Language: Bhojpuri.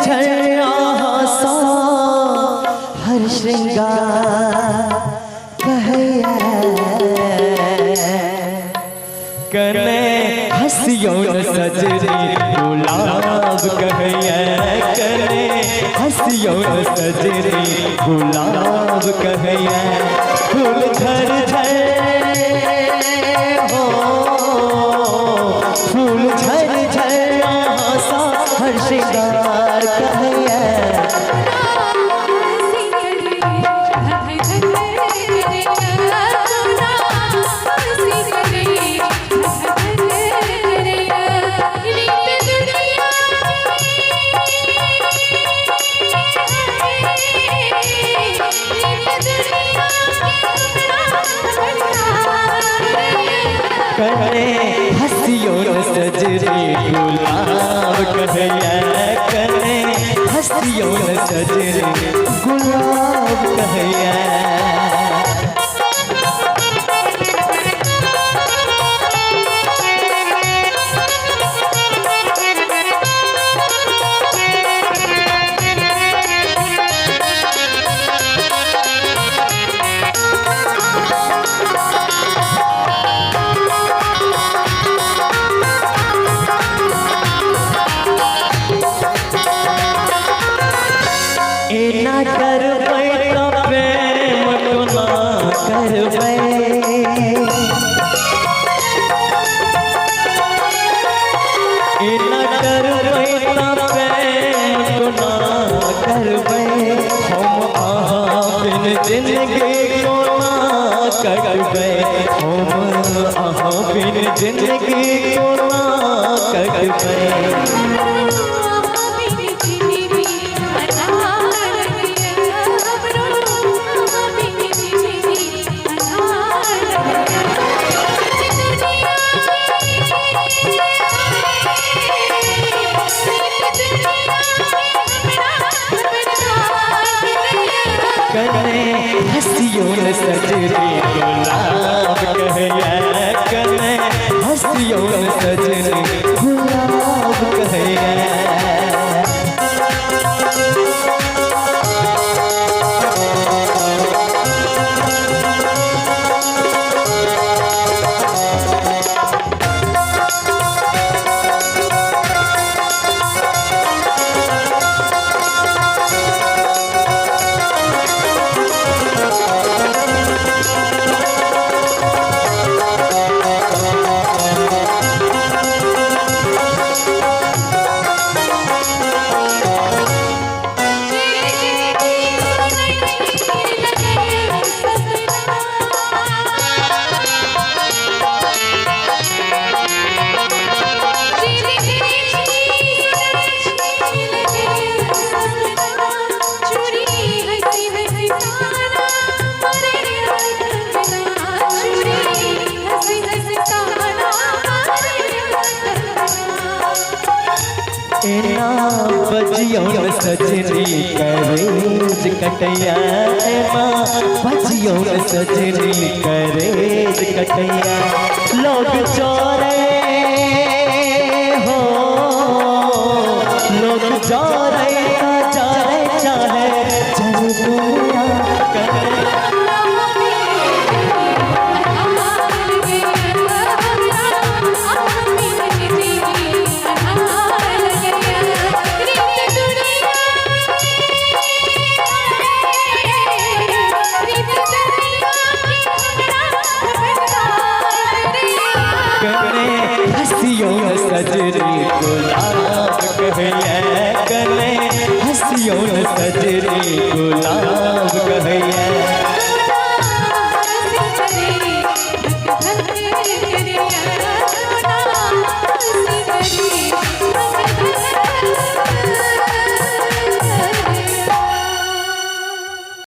झरिया सा हर श्रृंगार कहैया कने हंसियों न सजरी गुलाब कहैया कने हंसियों न सजरी गुलाब कहैया फूल झर हो फूल झर सा हर श्रृंगार कहैया कने हंसियों न सजरी गुलाब कहैया कने हंसियों न सजरी गुलाब कहैया ना करबै तो प्रेम को ना करबै ना करबै तो प्रेम को ना करबै हम अहाँ बिन जिंदगी को ना करबै हम अहाँ बिन जिंदगी को ना करबै कने हंसियों न सजरी गुलाब कहैया कने हंसियों न सजरी गुलाब कहैया बजियों न सजरी करेज कटैया बजियों न सजरी करेज कटैया लोग चोरे हो लोग चोरे चाहे चल दुनिया हंसियों न सजरी गुलाब कहैया कने हंसियों न सजरी गुलाब कहैया